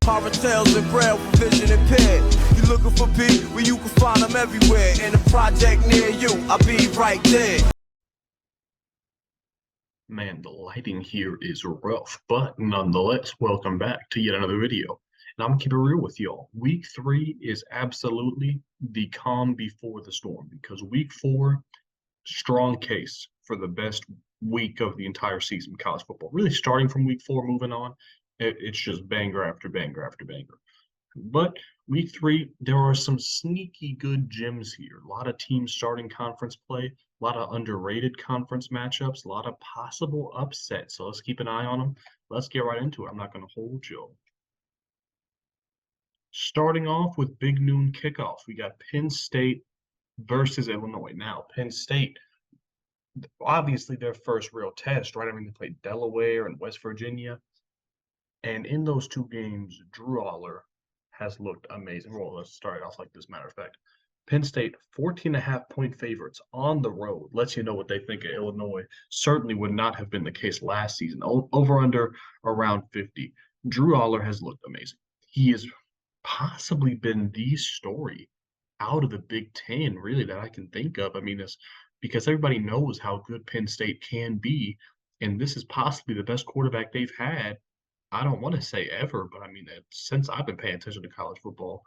Tales and braille for vision impaired. You looking for B? Well, you can find them everywhere. In a project near you, I'll be right there. Man, the lighting here is rough, but nonetheless, welcome back to yet another video. And I'm gonna keep it real with y'all. Week 3 is absolutely the calm before the storm, because week 4, strong case for the best week of the entire season of college football. Really starting from week 4, moving on, it's just banger after banger after banger. But week 3, there are some sneaky good gems here. A lot of teams starting conference play, a lot of underrated conference matchups, a lot of possible upsets. So let's keep an eye on them. Let's get right into it. I'm not going to hold you. Starting off with big noon kickoff, we got Penn State versus Illinois. Now, Penn State, obviously their first real test, right? I mean, they played Delaware and West Virginia. And in those two games, Drew Aller has looked amazing. Well, let's start off like this, matter of fact. Penn State, 14.5-point favorites on the road. Lets you know what they think of Illinois. Certainly would not have been the case last season. Over under around 50. Drew Aller has looked amazing. He has possibly been the story out of the Big Ten, really, that I can think of. I mean, it's because everybody knows how good Penn State can be, and this is possibly the best quarterback they've had. I don't want to say ever, but I mean, since I've been paying attention to college football,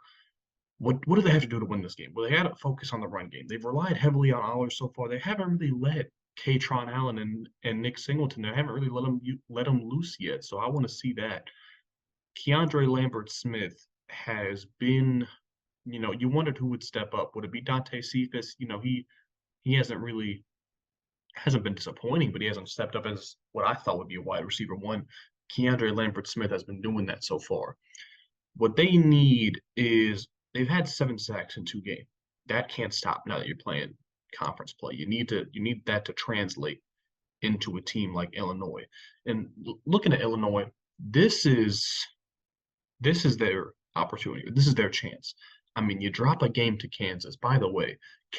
what do they have to do to win this game? Well, they had to focus on the run game. They've relied heavily on Aller so far. They haven't really let Kaytron Allen and Nick Singleton. They haven't really let them loose yet. So I want to see that. Keandre Lambert-Smith has been, you wondered who would step up. Would it be Dante Cephas? He hasn't been disappointing, but he hasn't stepped up as what I thought would be a wide receiver one. Keandre Lambert-Smith has been doing that so far. What they need is they've had 7 sacks in 2 games. That can't stop now that you're playing conference play. You need that to translate into a team like Illinois. And looking at Illinois, this is their opportunity. This is their chance. I mean, you drop a game to Kansas. By the way,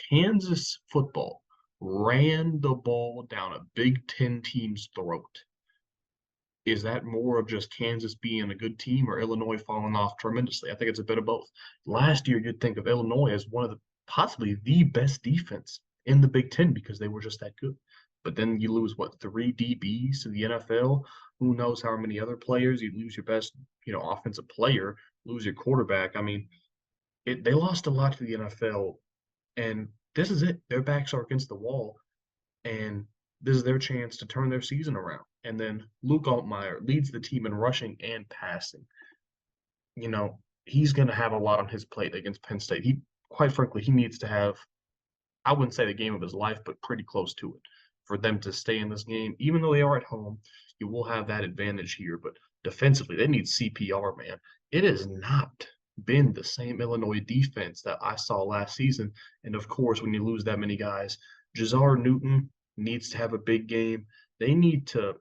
Kansas football ran the ball down a Big Ten team's throat. Is that more of just Kansas being a good team or Illinois falling off tremendously? I think it's a bit of both. Last year, you'd think of Illinois as one of possibly the best defense in the Big Ten because they were just that good. But then you lose, 3 DBs to the NFL? Who knows how many other players? You lose your best, offensive player, lose your quarterback. I mean, they lost a lot to the NFL, and this is it. Their backs are against the wall, and this is their chance to turn their season around. And then Luke Altmaier leads the team in rushing and passing. He's going to have a lot on his plate against Penn State. Quite frankly, he needs to have, I wouldn't say the game of his life, but pretty close to it for them to stay in this game. Even though they are at home, you will have that advantage here. But defensively, they need CPR, man. It has not been the same Illinois defense that I saw last season. And of course, when you lose that many guys, Jazar Newton needs to have a big game. They need to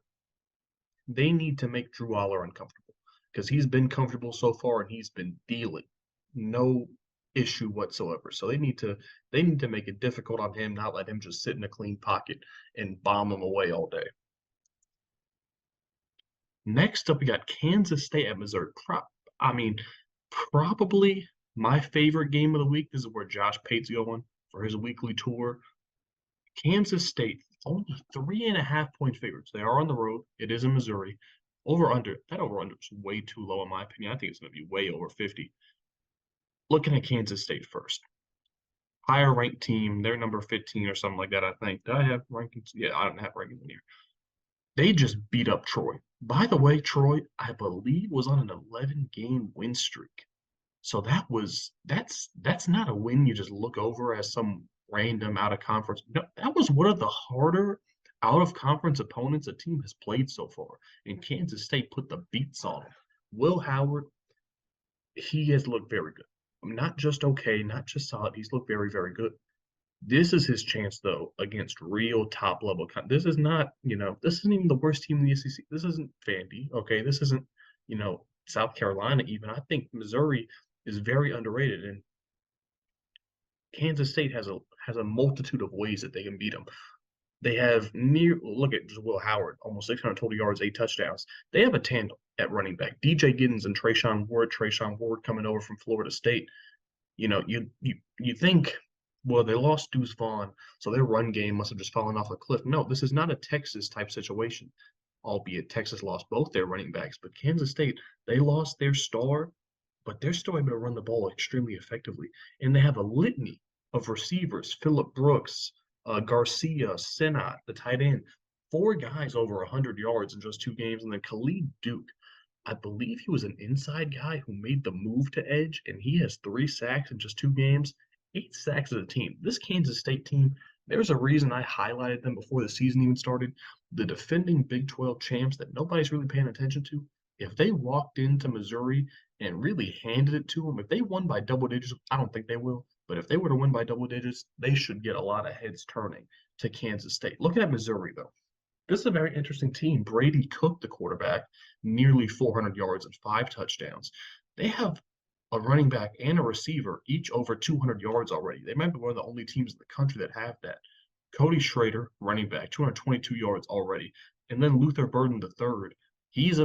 make Drew Aller uncomfortable because he's been comfortable so far and he's been dealing no issue whatsoever. So they need to make it difficult on him, not let him just sit in a clean pocket and bomb him away all day. Next up, we got Kansas State at Missouri. Probably my favorite game of the week. This is where Josh Pate's going for his weekly tour. Kansas State, only 3.5-point favorites. They are on the road. It is in Missouri. That over-under is way too low in my opinion. I think it's going to be way over 50. Looking at Kansas State first. Higher ranked team. They're number 15 or something like that, I think. Do I have rankings? Yeah, I don't have rankings in here. They just beat up Troy. By the way, Troy, I believe, was on an 11-game win streak. So that's not a win you just look over as some random out-of-conference. No, that was one of the harder out-of-conference opponents a team has played so far. And Kansas State put the beats on him. Will Howard, he has looked very good. Not just okay, not just solid. He's looked very, very good. This is his chance, though, against real top-level. This is not, this isn't even the worst team in the SEC. This isn't Vandy, okay? This isn't, South Carolina even. I think Missouri is very underrated, and Kansas State has a multitude of ways that they can beat them. They have look at just Will Howard, almost 600 total yards, 8 touchdowns. They have a tandem at running back. DJ Giddens and Trayshawn Ward coming over from Florida State. You think, well, they lost Deuce Vaughn, so their run game must have just fallen off a cliff. No, this is not a Texas type situation, albeit Texas lost both their running backs. But Kansas State, they lost their star, but they're still able to run the ball extremely effectively. And they have a litany of receivers: Phillip Brooks, Garcia, Senat, the tight end. 4 guys over 100 yards in just 2 games. And then Khalid Duke, I believe he was an inside guy who made the move to edge, and he has 3 sacks in just 2 games, 8 sacks as a team. This Kansas State team, there's a reason I highlighted them before the season even started. The defending Big 12 champs that nobody's really paying attention to, if they walked into Missouri and really handed it to them, if they won by double digits, I don't think they will, but if they were to win by double digits, they should get a lot of heads turning to Kansas State. Looking at Missouri, though, this is a very interesting team. Brady Cook, the quarterback, nearly 400 yards and 5 touchdowns. They have a running back and a receiver, each over 200 yards already. They might be one of the only teams in the country that have that. Cody Schrader, running back, 222 yards already. And then Luther Burden III. He's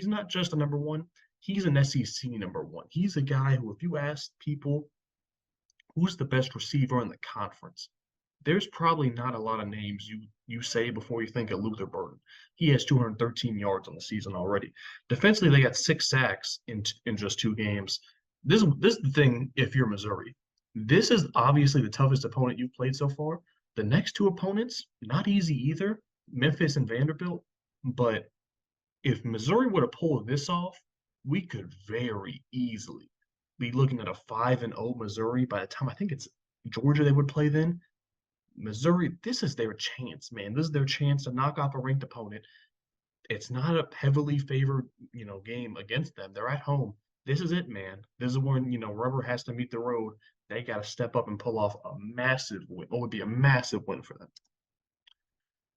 not just a number one. He's an SEC number one. He's a guy who, if you ask people who's the best receiver in the conference, there's probably not a lot of names you say before you think of Luther Burden. He has 213 yards on the season already. Defensively, they got 6 sacks in just 2 games. This is the thing. If you're Missouri, this is obviously the toughest opponent you've played so far. The next 2 opponents, not easy either, Memphis and Vanderbilt. But if Missouri were to pull this off, we could very easily be looking at a 5-0 Missouri by the time I think it's Georgia they would play then. Missouri, this is their chance, man. This is their chance to knock off a ranked opponent. It's not a heavily favored, game against them. They're at home. This is it, man. This is when, rubber has to meet the road. They got to step up and pull off a massive win. What would be a massive win for them.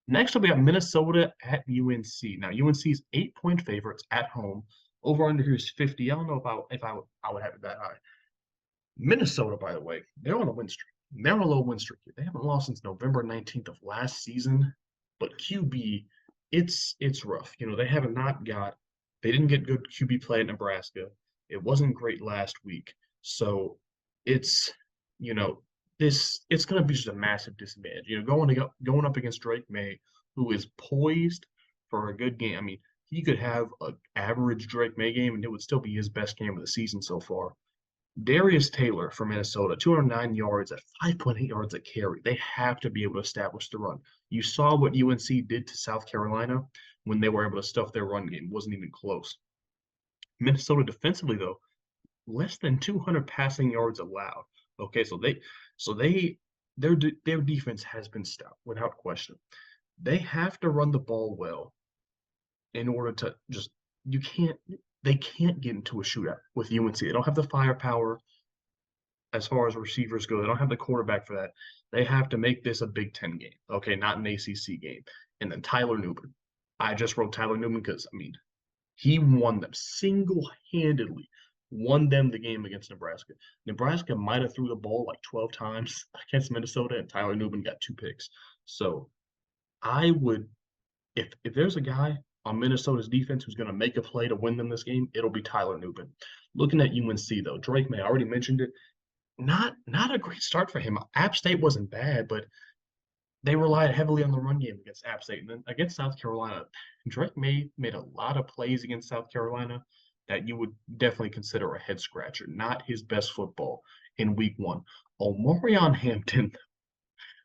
Next up, we got Minnesota at UNC. Now, UNC's 8-point favorites at home. Over under here is 50. I don't know if I would have it that high. Minnesota, by the way, they're on a win streak. They're on a low win streak. They haven't lost since November 19th of last season. But QB, it's rough. They didn't get good QB play at Nebraska. It wasn't great last week. So it's going to be just a massive disadvantage. Going up against Drake May, who is poised for a good game. I mean, he could have an average Drake May game, and it would still be his best game of the season so far. Darius Taylor from Minnesota, 209 yards at 5.8 yards a carry. They have to be able to establish the run. You saw what UNC did to South Carolina when they were able to stuff their run game. It wasn't even close. Minnesota defensively, though, less than 200 passing yards allowed. Okay, so their defense has been stout without question. They have to run the ball well in order to they can't get into a shootout with UNC. They don't have the firepower as far as receivers go. They don't have the quarterback for that. They have to make this a Big Ten game, okay, not an ACC game. And then Tyler Nubin. I just wrote Tyler Nubin because, he won them single-handedly, won them the game against Nebraska. Nebraska might have threw the ball like 12 times against Minnesota, and Tyler Nubin got 2 picks. So I would, if there's a guy on Minnesota's defense who's going to make a play to win them this game, it'll be Tyler Nubin. Looking at UNC, though, Drake May, I already mentioned it, not a great start for him. App State wasn't bad, but they relied heavily on the run game against App State. And then against South Carolina, Drake May made a lot of plays against South Carolina that you would definitely consider a head-scratcher. Not his best football in week 1. Omarion Hampton,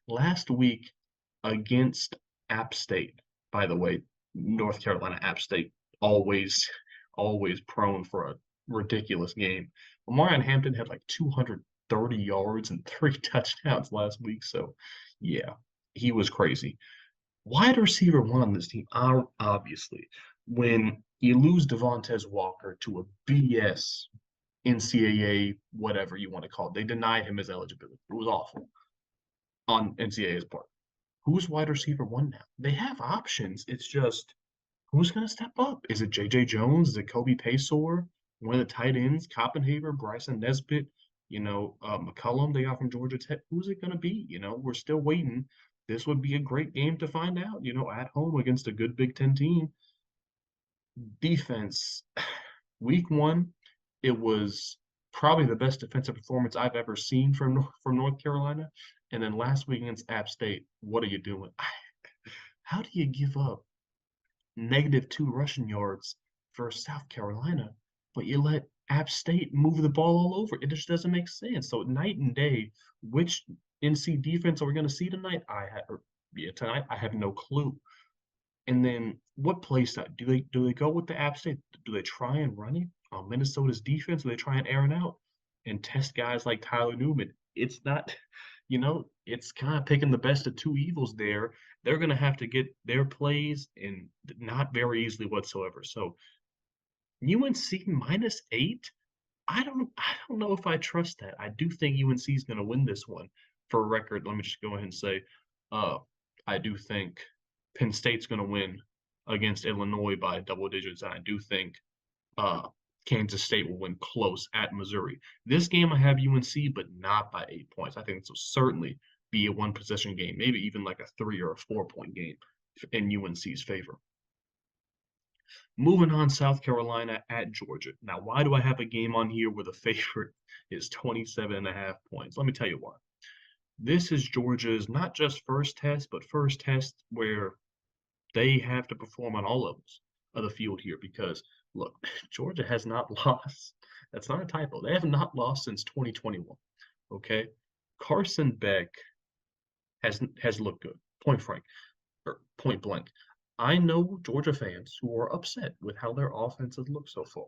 last week against App State, by the way, North Carolina App State, always prone for a ridiculous game. Omarion Hampton had like 230 yards and 3 touchdowns last week. So, yeah, he was crazy. Wide receiver 1 on this team, obviously, when you lose Devontae Walker to a BS NCAA, whatever you want to call it, they denied him his eligibility. It was awful on NCAA's part. Who's wide receiver 1 now? They have options. It's just, who's going to step up? Is it J.J. Jones? Is it Kobe Paysor? One of the tight ends, Koppenhaver, Bryson Nesbitt, McCullum they got from Georgia Tech. Who's it going to be? We're still waiting. This would be a great game to find out, at home against a good Big Ten team. Defense, week one, it was probably the best defensive performance I've ever seen from North Carolina. And then last week against App State, what are you doing? How do you give up -2 rushing yards for South Carolina, but you let App State move the ball all over? It just doesn't make sense. So night and day, which NC defense are we going to see tonight? Tonight I have no clue. And then what plays that? Do they go with the App State? Do they try and run it on Minnesota's defense? Do they try and air it out and test guys like Tyler Newman? It's not, it's kind of picking the best of two evils there. They're going to have to get their plays and not very easily whatsoever. So UNC -8. I don't know if I trust that. I do think UNC is going to win this one. For a record, let me just go ahead and say, uh, I do think Penn State's going to win against Illinois by double digits, and I do think uh, Kansas State will win close at Missouri. This game I have UNC, but not by 8 points. I think this will certainly be a one-possession game, maybe even like a 3 or a 4 point game in UNC's favor. Moving on, South Carolina at Georgia. Now, why do I have a game on here where the favorite is 27.5 points? Let me tell you why. This is Georgia's not just first test, but first test where they have to perform on all levels of the field here because, look, Georgia has not lost. That's not a typo. They have not lost since 2021, okay? Carson Beck has looked good, point blank. I know Georgia fans who are upset with how their offense has looked so far.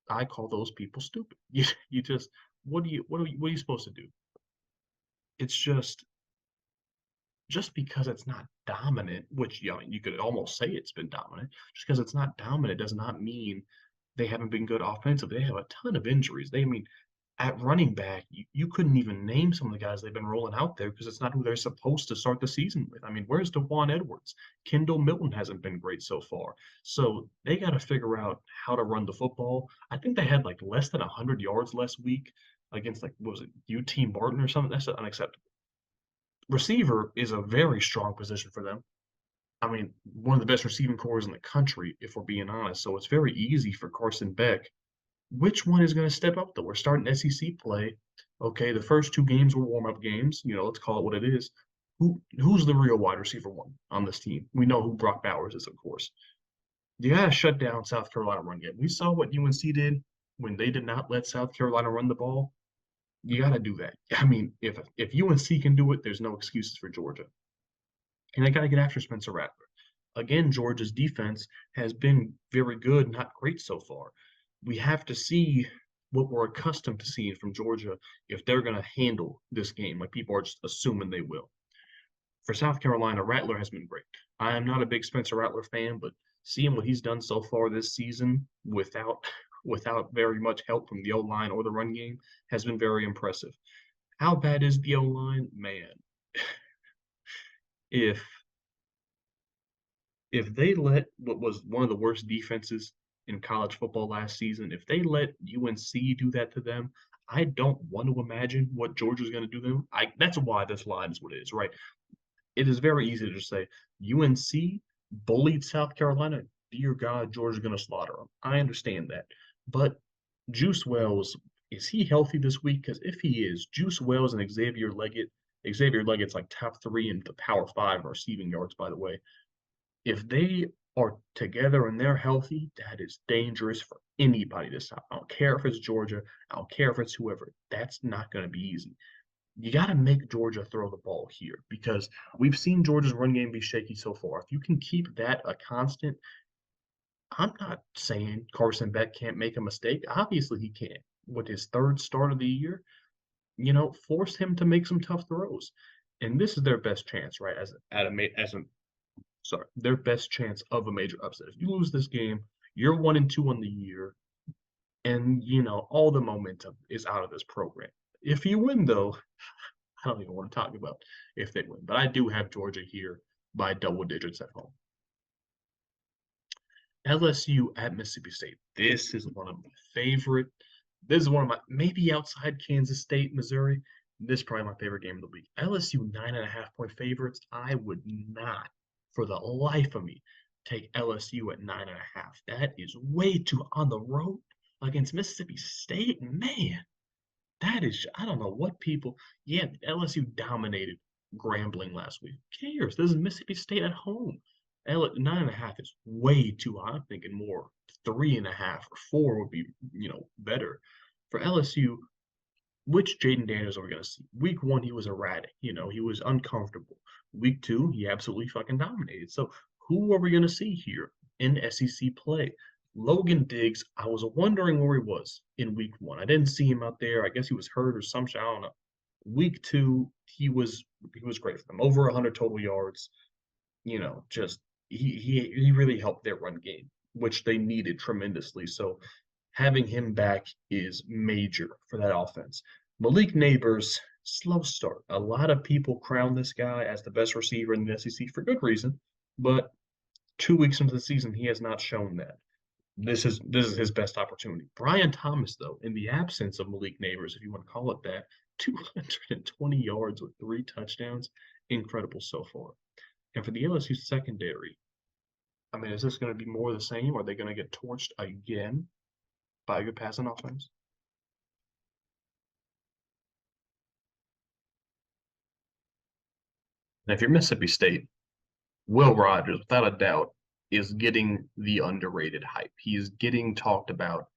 I call those people stupid. You just what are you supposed to do? It's just because it's not dominant, which you could almost say it's been dominant. Just because it's not dominant does not mean they haven't been good offensively. They have a ton of injuries. At running back, you couldn't even name some of the guys they've been rolling out there because it's not who they're supposed to start the season with. Where's DeJuan Edwards? Kendall Milton hasn't been great so far. So they got to figure out how to run the football. I think they had like less than 100 yards last week against what was it, UT Martin or something? That's unacceptable. Receiver is a very strong position for them. One of the best receiving cores in the country, if we're being honest. So it's very easy for Carson Beck. Which one is going to step up, though? We're starting SEC play. Okay, the first 2 games were warm-up games. Let's call it what it is. Who's the real wide receiver one on this team? We know who Brock Bowers is, of course. You got to shut down South Carolina run game. We saw what UNC did when they did not let South Carolina run the ball. You got to do that. If UNC can do it, there's no excuses for Georgia. And they got to get after Spencer Rattler. Again, Georgia's defense has been very good, not great so far. We have to see what we're accustomed to seeing from Georgia if they're going to handle this game. Like people are just assuming they will. For South Carolina, Rattler has been great. I am not a big Spencer Rattler fan, but seeing what he's done so far this season without very much help from the O-line or the run game has been very impressive. How bad is the O-line? Man, if they let what was one of the worst defenses in college football last season, if they let UNC do that to them, I don't want to imagine what Georgia's going to do to them. That's why this line is what it is, right? It is very easy to just say UNC bullied South Carolina. Dear God, Georgia's going to slaughter them. I understand that. But Juice Wells, is he healthy this week? Because if he is, Juice Wells and Xavier Leggett's like top 3 in the Power 5 receiving yards, by the way. If they are together and they're healthy, that is dangerous for anybody to stop. I don't care if it's Georgia. I don't care if it's whoever. That's not going to be easy. You got to make Georgia throw the ball here because we've seen Georgia's run game be shaky so far. If you can keep that a constant, I'm not saying Carson Beck can't make a mistake. Obviously, he can. With his 3rd start of the year, force him to make some tough throws. And this is their best chance, right? Their best chance of a major upset. If you lose this game, you're 1-2 on the year, and all the momentum is out of this program. If you win, though, I don't even want to talk about if they win, but I do have Georgia here by double digits at home. LSU at Mississippi State. This is one of my favorite. This is one of my, maybe outside Kansas State, Missouri. This is probably my favorite game of the week. LSU 9.5 point favorites. I would not, for the life of me, take LSU at 9.5. That is way too on the road against Mississippi State. Man, that is, I don't know what people. Yeah, LSU dominated Grambling last week. Who cares? This is Mississippi State at home. 9.5 is way too high. I'm thinking more 3.5 or 4 would be, better. For LSU, which Jaden Daniels are we going to see? Week 1, he was erratic. He was uncomfortable. Week 2, he absolutely fucking dominated. So who are we going to see here in SEC play? Logan Diggs, I was wondering where he was in week 1. I didn't see him out there. I guess he was hurt or some shit. I don't know. Week 2, he was great for them. Over 100 total yards. Just he really helped their run game, which they needed tremendously. So having him back is major for that offense. Malik Neighbors, slow start. A lot of people crown this guy as the best receiver in the SEC for good reason, but 2 weeks into the season, he has not shown that. This is his best opportunity. Brian Thomas, though, in the absence of Malik Neighbors, if you want to call it that, 220 yards with 3 touchdowns, incredible so far. And for the LSU secondary, I mean, is this going to be more of the same? Are they going to get torched again by a good passing offense? And if you're Mississippi State, Will Rogers, without a doubt, is getting the underrated hype. He's getting talked about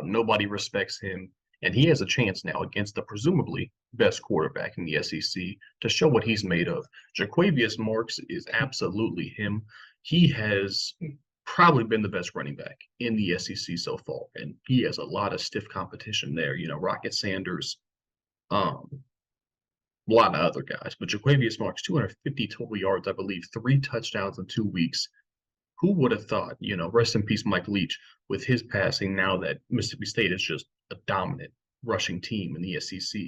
nobody respects him, and he has a chance now against the presumably best quarterback in the SEC to show what he's made of. Jaquavius Marks is absolutely him. He has probably been the best running back in the SEC so far, and he has a lot of stiff competition there. Rocket Sanders, a lot of other guys, but Jaquavius Marks, 250 total yards, I believe, 3 touchdowns in 2 weeks. Who would have thought, rest in peace, Mike Leach, with his passing now that Mississippi State is just a dominant rushing team in the SEC.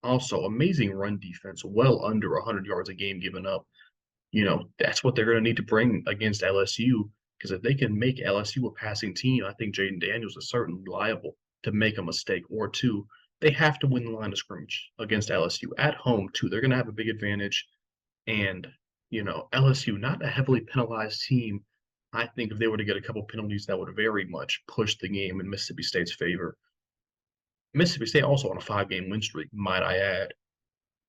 Also, amazing run defense, well under 100 yards a game given up. That's what they're going to need to bring against LSU, because if they can make LSU a passing team, I think Jaden Daniels is certainly liable to make a mistake or two. They have to win the line of scrimmage against LSU at home, too. They're going to have a big advantage. And, LSU, not a heavily penalized team. I think if they were to get a couple penalties, that would very much push the game in Mississippi State's favor. Mississippi State also on a 5-game win streak, might I add,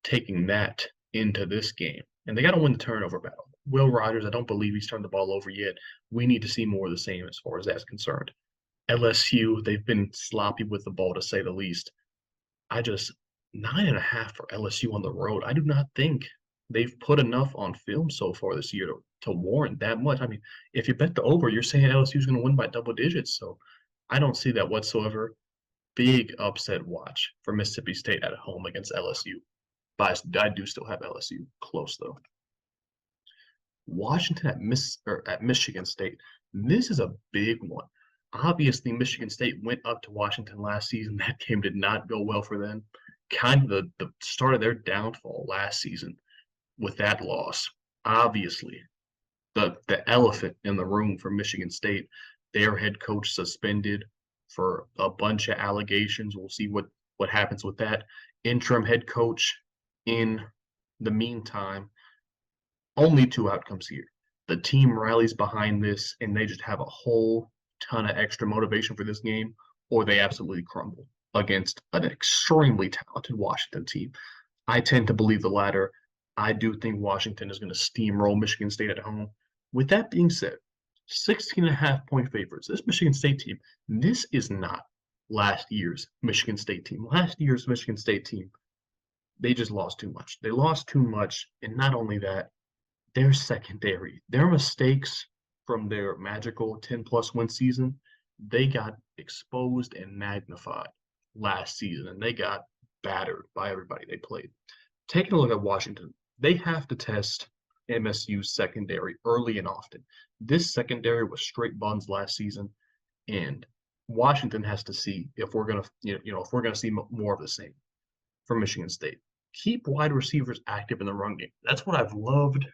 taking that into this game. And they got to win the turnover battle. Will Rogers, I don't believe he's turned the ball over yet. We need to see more of the same as far as that's concerned. LSU, they've been sloppy with the ball, to say the least. 9.5 for LSU on the road. I do not think they've put enough on film so far this year to warrant that much. I mean, if you bet the over, you're saying LSU is going to win by double digits. So I don't see that whatsoever. Big upset watch for Mississippi State at home against LSU. But I do still have LSU close, though. Washington at Michigan State. This is a big one. Obviously, Michigan State went up to Washington last season. That game did not go well for them. Kind of the start of their downfall last season with that loss. Obviously, the elephant in the room for Michigan State, their head coach suspended for a bunch of allegations. We'll see what happens with that. Interim head coach in the meantime. Only 2 outcomes here. The team rallies behind this, and they just have a whole ton of extra motivation for this game, or they absolutely crumble against an extremely talented Washington team. I tend to believe the latter. I do think Washington is going to steamroll Michigan State at home. With that being said, 16.5-point favorites. This Michigan State team, this is not last year's Michigan State team. Last year's Michigan State team, they just lost too much. They lost too much, and not only that, their secondary, their mistakes from their magical 10-plus win season, they got exposed and magnified last season, and they got battered by everybody they played. Taking a look at Washington, they have to test MSU's secondary early and often. This secondary was straight buns last season, and Washington has to see if we're gonna, if we're gonna see more of the same from Michigan State. Keep wide receivers active in the run game. That's what I've loved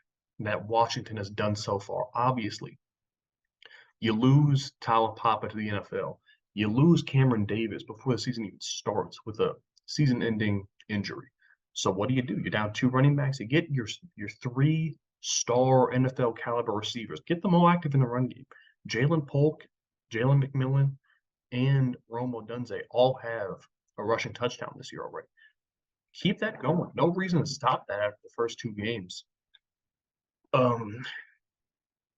that Washington has done so far. Obviously, you lose Tyler Papa to the NFL. You lose Cameron Davis before the season even starts with a season-ending injury. So what do? You're down 2 running backs. You get your 3 star NFL caliber receivers. Get them all active in the run game. Jalen Polk, Jalen McMillan, and Rome Odunze all have a rushing touchdown this year already. Keep that going. No reason to stop that after the first 2 games. And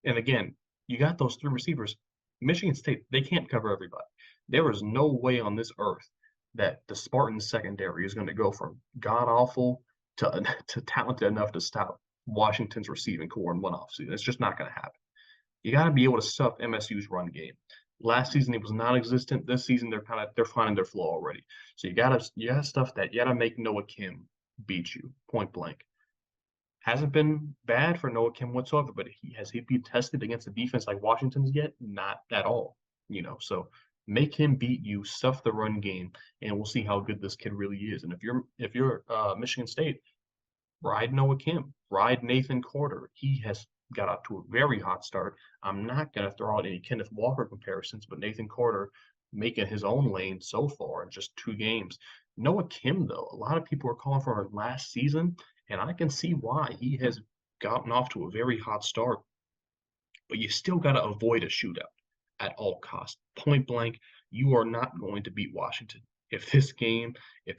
again, you got those 3 receivers. Michigan State, they can't cover everybody. There is no way on this earth that the Spartans secondary is going to go from god awful to talented enough to stop Washington's receiving core in one offseason. It's just not going to happen. You got to be able to stuff MSU's run game. Last season it was non-existent. This season they're finding their flow already. So you gotta stuff that. You gotta make Noah Kim beat you point blank. Hasn't been bad for Noah Kim whatsoever, but has he been tested against a defense like Washington's yet? Not at all. So make him beat you, stuff the run game, and we'll see how good this kid really is. And if you're Michigan State, ride Noah Kim, ride Nathan Corder. He has got out to a very hot start. I'm not going to throw out any Kenneth Walker comparisons, but Nathan Corder making his own lane so far in just 2 games. Noah Kim, though, a lot of people are calling for him last season, and I can see why. He has gotten off to a very hot start, but you still got to avoid a shootout at all costs. Point blank, you are not going to beat Washington. If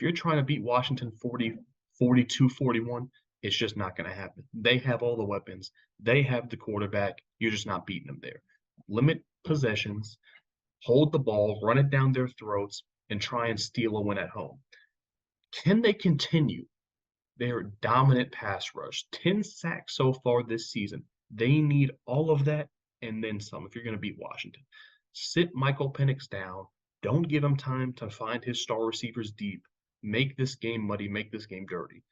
you're trying to beat Washington 40, 42, 41, it's just not going to happen. They have all the weapons. They have the quarterback. You're just not beating them there. Limit possessions, hold the ball, run it down their throats, and try and steal a win at home. Can they continue their dominant pass rush? 10 sacks so far this season. They need all of that and then some if you're going to beat Washington. Sit Michael Penix down. Don't give him time to find his star receivers deep. Make this game muddy. Make this game dirty.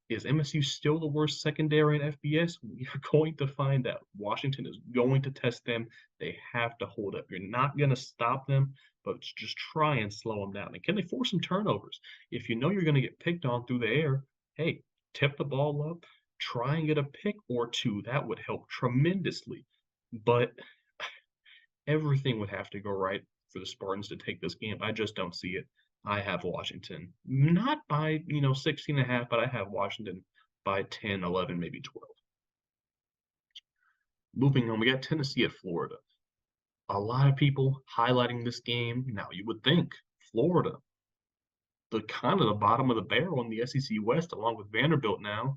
Is MSU still the worst secondary in FBS? We are going to find out. Washington is going to test them. They have to hold up. You're not going to stop them, but just try and slow them down. And can they force some turnovers? If you know you're going to get picked on through the air, hey, tip the ball up, try and get a pick or 2. That would help tremendously. But everything would have to go right for the Spartans to take this game. I just don't see it. I have Washington, not by 16.5, but I have Washington by 10, 11, maybe 12. Moving on, we got Tennessee at Florida. A lot of people highlighting this game. Now, you would think Florida, the bottom of the barrel in the SEC West, along with Vanderbilt now,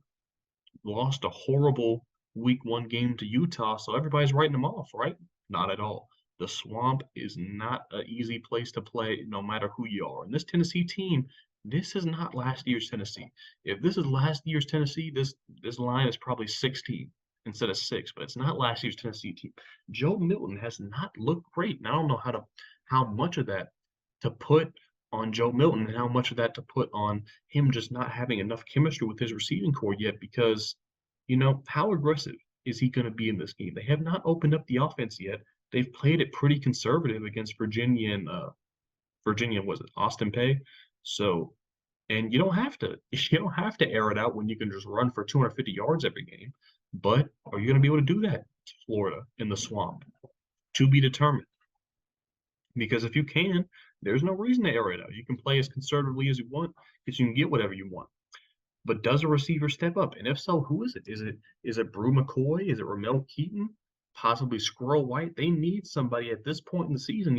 lost a horrible Week 1 game to Utah, so everybody's writing them off, right? Not at all. The Swamp is not an easy place to play, no matter who you are. And this Tennessee team, this is not last year's Tennessee. If this is last year's Tennessee, this line is probably 16 instead of 6, but it's not last year's Tennessee team. Joe Milton has not looked great, and I don't know how much of that to put on Joe Milton and how much of that to put on him just not having enough chemistry with his receiving core yet, because, how aggressive is he going to be in this game? They have not opened up the offense yet. They've played it pretty conservative against Virginia and was it Austin Peay? So, and you don't have to air it out when you can just run for 250 yards every game. But are you going to be able to do that to Florida in the Swamp? To be determined. Because if you can, there's no reason to air it out. You can play as conservatively as you want because you can get whatever you want. But does a receiver step up? And if so, who is it? Is it Brew McCoy? Is it Ramel Keaton? Possibly Squirrel White? They need somebody at this point in the season.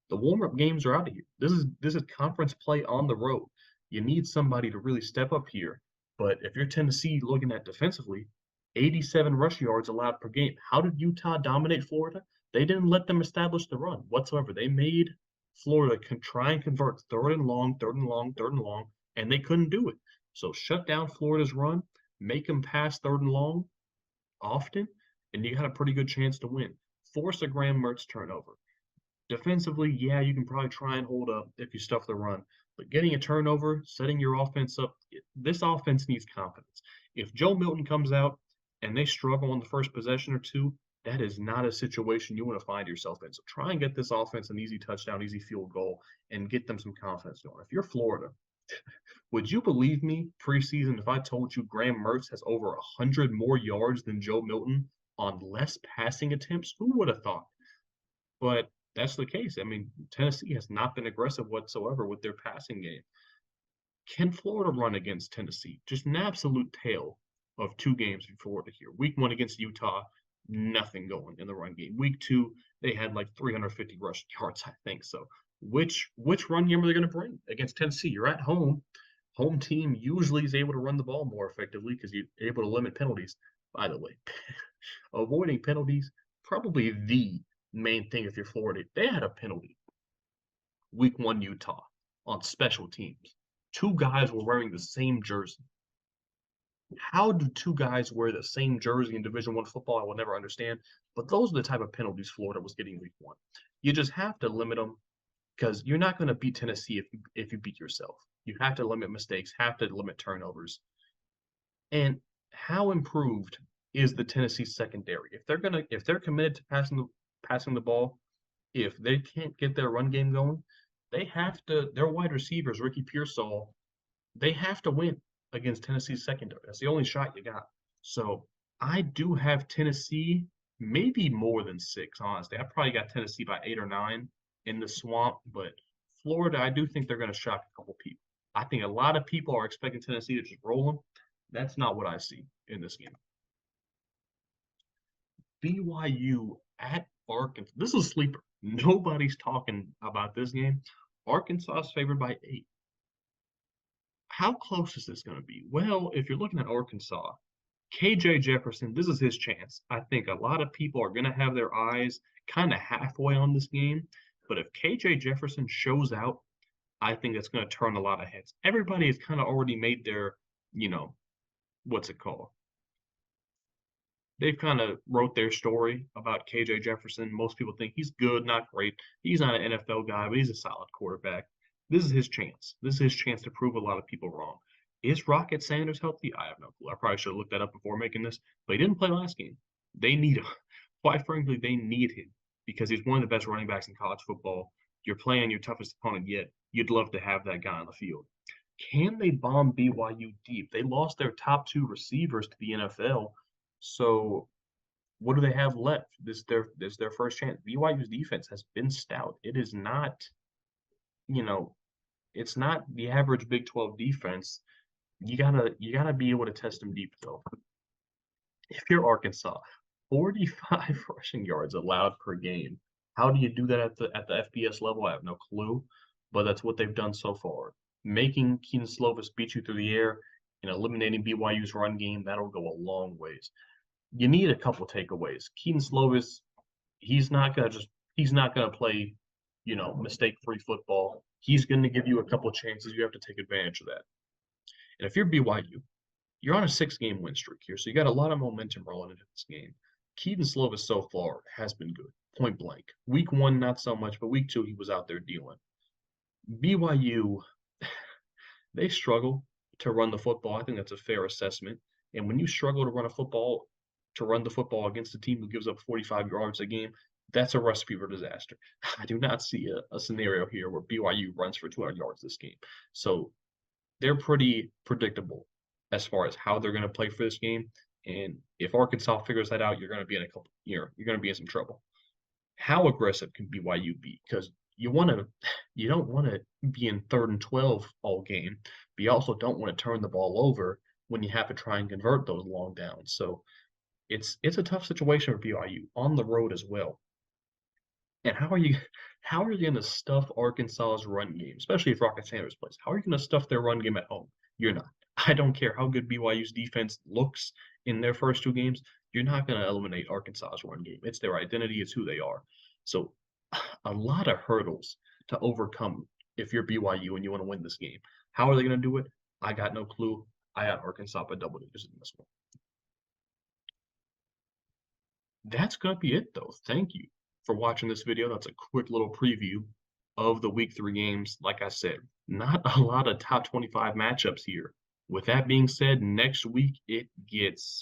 The warm-up games are out of here. This is conference play on the road. You need somebody to really step up here. But if you're Tennessee looking at defensively, 87 rush yards allowed per game. How did Utah dominate Florida? They didn't let them establish the run whatsoever. They made Florida try and convert third and long, and they couldn't do it. So shut down Florida's run, make them pass third and long often, and you got a pretty good chance to win. Force a Graham Mertz turnover. Defensively, yeah, you can probably try and hold up if you stuff the run. But getting a turnover, setting your offense up, this offense needs confidence. If Joe Milton comes out and they struggle on the first possession or 2, that is not a situation you want to find yourself in. So try and get this offense an easy touchdown, easy field goal, and get them some confidence going. If you're Florida, would you believe me preseason if I told you Graham Mertz has over 100 more yards than Joe Milton on less passing attempts? Who would have thought? But that's the case. I mean, Tennessee has not been aggressive whatsoever with their passing game. Can Florida run against Tennessee? Just an absolute tale of 2 games before here. Week 1 against Utah, nothing going in the run game. Week 2, they had like 350 rushing yards, I think. So which run game are they going to bring against Tennessee? You're at home. Home team usually is able to run the ball more effectively because you're able to limit penalties. By the way, avoiding penalties, probably the main thing if you're Florida. They had a penalty Week 1 Utah on special teams. 2 guys were wearing the same jersey. How do 2 guys wear the same jersey in Division I football? I will never understand. But those are the type of penalties Florida was getting Week 1. You just have to limit them because you're not going to beat Tennessee if you beat yourself. You have to limit mistakes, have to limit turnovers. And how improved is the Tennessee secondary? If they're committed to passing the ball, if they can't get their run game going, they have to. Their wide receivers, Ricky Pearsall, they have to win against Tennessee's secondary. That's the only shot you got. So I do have Tennessee, maybe more than 6, honestly. I probably got Tennessee by 8 or 9 in the swamp, but Florida, I do think they're going to shock a couple people. I think a lot of people are expecting Tennessee to just roll them. That's not what I see in this game. BYU at Arkansas. This is a sleeper. Nobody's talking about this game. Arkansas is favored by 8. How close is this going to be? Well, if you're looking at Arkansas, KJ Jefferson, this is his chance. I think a lot of people are going to have their eyes kind of halfway on this game. But if KJ Jefferson shows out, I think that's going to turn a lot of heads. Everybody has kind of already made their, what's it called? They've kind of wrote their story about KJ Jefferson. Most people think he's good, not great. He's not an NFL guy, but he's a solid quarterback. This is his chance. This is his chance to prove a lot of people wrong. Is Rocket Sanders healthy? I have no clue. I probably should have looked that up before making this, but he didn't play last game. They need him. Quite frankly, they need him because he's one of the best running backs in college football. You're playing your toughest opponent yet. You'd love to have that guy on the field. Can they bomb BYU deep? They lost their top 2 receivers to the NFL. So what do they have left? This is their first chance. BYU's defense has been stout. It is not, it's not the average Big 12 defense. You gotta be able to test them deep though. If you're Arkansas, 45 rushing yards allowed per game. How do you do that at the FBS level? I have no clue, but that's what they've done so far. Making Keaton Slovis beat you through the air and eliminating BYU's run game, that'll go a long ways. You need a couple takeaways. Keaton Slovis, he's not gonna play, mistake-free football. He's gonna give you a couple chances. You have to take advantage of that. And if you're BYU, you're on a 6-game win streak here, so you got a lot of momentum rolling into this game. Keaton Slovis so far has been good, point blank. Week 1, not so much, but week 2, he was out there dealing. BYU, they struggle to run the football. I think that's a fair assessment. And when you struggle to run the football against a team who gives up 45 yards a game, that's a recipe for disaster. I do not see a scenario here where BYU runs for 200 yards this game. So they're pretty predictable as far as how they're going to play for this game. And if Arkansas figures that out, you're going to be in some trouble. How aggressive can BYU be? Because you don't want to be in 3rd and 12 all game, but you also don't want to turn the ball over when you have to try and convert those long downs. So it's a tough situation for BYU on the road as well. And how are you going to stuff Arkansas's run game, especially if Rocket Sanders plays? How are you going to stuff their run game at home? You're not. I don't care how good BYU's defense looks in their first 2 games. You're not going to eliminate Arkansas's run game. It's their identity. It's who they are. So a lot of hurdles to overcome if you're BYU and you want to win this game. How are they going to do it? I got no clue. I got Arkansas by double digits in this one. That's going to be it, though. Thank you for watching this video. That's a quick little preview of the Week 3 games. Like I said, not a lot of top 25 matchups here. With that being said, next week has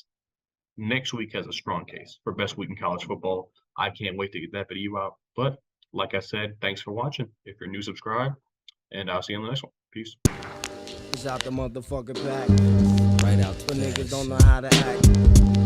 a strong case for best week in college football. I can't wait to get that video out. But like I said, thanks for watching. If you're new, subscribe, and I'll see you on the next one. Peace. It's out the motherfucking pack. Right out. But niggas don't know how to act.